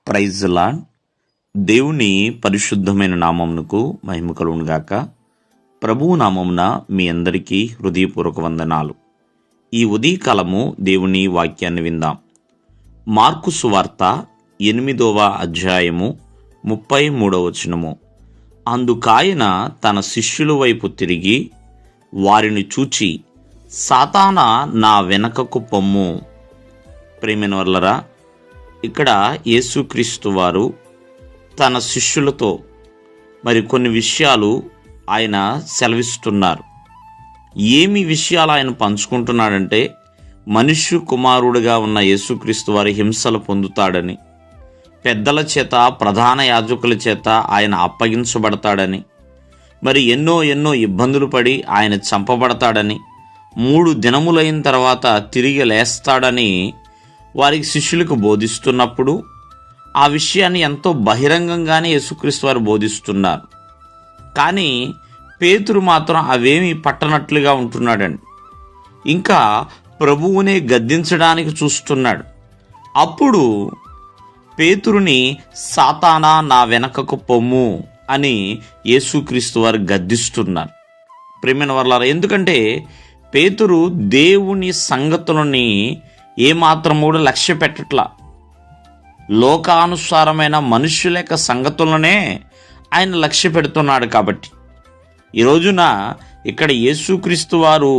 Praise lord. దేవుని పరిశుద్ధమైన నామమునకు మహిమ కలుగునుగాక. ప్రభువు నామమున మీ అందరికీ హృదయపూర్వక వందనాలు. ఈ ఉదయకాలము దేవుని వాక్యాన్ని విందాం. మార్కు సువార్త 8వ అధ్యాయము 33వ వచనము. అందుకాయన తన శిష్యుల వైపు తిరిగి వారిని చూచి, సాతానా నా వెనకకు పొమ్ము. ప్రియమైన వర్లరా, ఇక్కడ యేసుక్రీస్తు వారు తన శిష్యులతో మరి కొన్ని విషయాలు ఆయన సెలవిస్తున్నారు. ఏమి విషయాలు ఆయన పంచుకుంటున్నాడంటే, మనుష్య కుమారుడిగా ఉన్న యేసుక్రీస్తు వారి హింసలు పొందుతాడని, పెద్దల చేత ప్రధాన యాజకుల చేత ఆయన అప్పగించబడతాడని, మరి ఎన్నో ఇబ్బందులు పడి ఆయన చంపబడతాడని, 3 దినములైన తర్వాత తిరిగి లేస్తాడని వారికి శిష్యులకు బోధిస్తున్నప్పుడు ఆ విషయాన్ని ఎంతో బహిరంగంగానే యేసుక్రీస్తు వారు బోధిస్తున్నారు. కానీ పేతురు మాత్రం అవేమీ పట్టనట్లుగా ఉంటున్నాడండి. ఇంకా ప్రభువునే గద్దించడానికి చూస్తున్నాడు. అప్పుడు పేతురుని సాతానా నా వెనకకు పొమ్ము అని యేసుక్రీస్తు వారు గద్దిస్తున్నారు. ప్రియమైన వర్లారా, ఎందుకంటే పేతురు దేవుని సంగతులని ఏమాత్రం కూడా లక్ష్య పెట్టట్లా. లోకానుసారమైన మనుష్యుల యొక్క సంగతులనే ఆయన లక్ష్య పెడుతున్నాడు. కాబట్టి ఈ రోజున ఇక్కడ యేసుక్రీస్తు వారు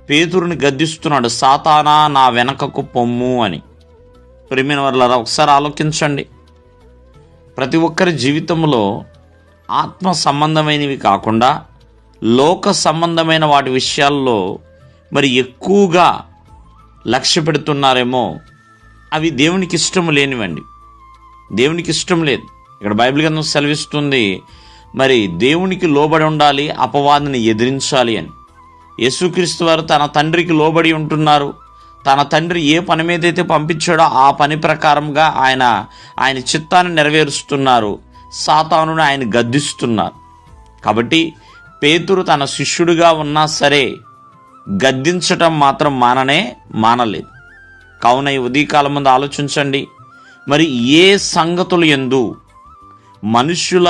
పేతురుని గద్దిస్తున్నాడు, సాతానా నా వెనకకు పొమ్ము అని. ప్రియమైన వర్లారా, ఒకసారి ఆలోచించండి. ప్రతి ఒక్కరి జీవితంలో ఆత్మ సంబంధమైనవి కాకుండా లోక సంబంధమైన వాటి విషయాల్లో మరి ఎక్కువగా లక్ష్య పెడుతున్నారేమో. అవి దేవునికి ఇష్టం లేనివండి. దేవునికి ఇష్టం లేదు. ఇక్కడ బైబిల్ గ్రంథం సెలవిస్తుంది, మరి దేవునికి లోబడి ఉండాలి, అపవాదిని ఎదిరించాలి అని. యేసుక్రీస్తు వారు తన తండ్రికి లోబడి ఉంటున్నారు. తన తండ్రి ఏ పని మీదైతే పంపించాడో ఆ పని ప్రకారంగా ఆయన చిత్తాన్ని నెరవేరుస్తున్నారు. సాతానుని ఆయన గద్దిస్తున్నారు. కాబట్టి పేతురు తన శిష్యుడిగా ఉన్నా సరే గద్దించటం మాత్రం మానలేదు. కావున ఈ ఉదయకాలం ముందు ఆలోచించండి. మరి ఏ సంగతులు యందు, మనుష్యుల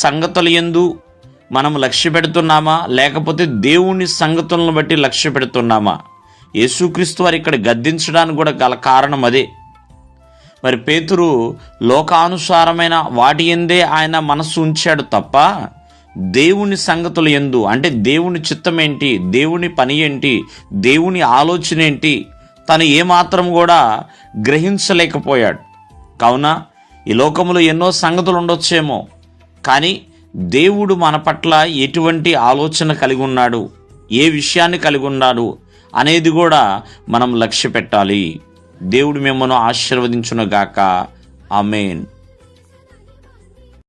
సంగతులు యందు మనం లక్ష్య పెడుతున్నామా, లేకపోతే దేవుని సంగతులను బట్టి లక్ష్య పెడుతున్నామా? యేసుక్రీస్తు వారు ఇక్కడ గద్దించడానికి కూడా గల కారణం అదే. మరి పేతురు లోకానుసారమైన వాటి యందే ఆయన మనస్సు ఉంచాడు తప్ప దేవుని సంగతులు యందు, అంటే దేవుని చిత్తం ఏంటి, దేవుని పని ఏంటి, దేవుని ఆలోచన ఏంటి, తను ఏమాత్రం కూడా గ్రహించలేకపోయాడు. కావున ఈ లోకంలో ఎన్నో సంగతులు ఉండొచ్చేమో, కానీ దేవుడు మన పట్ల ఎటువంటి ఆలోచన కలిగి ఉన్నాడు, ఏ విషయాన్ని కలిగి ఉన్నాడు అనేది కూడా మనం లక్ష్య పెట్టాలి. దేవుడు మిమ్మల్ని ఆశీర్వదించునుగాక. ఆమేన్.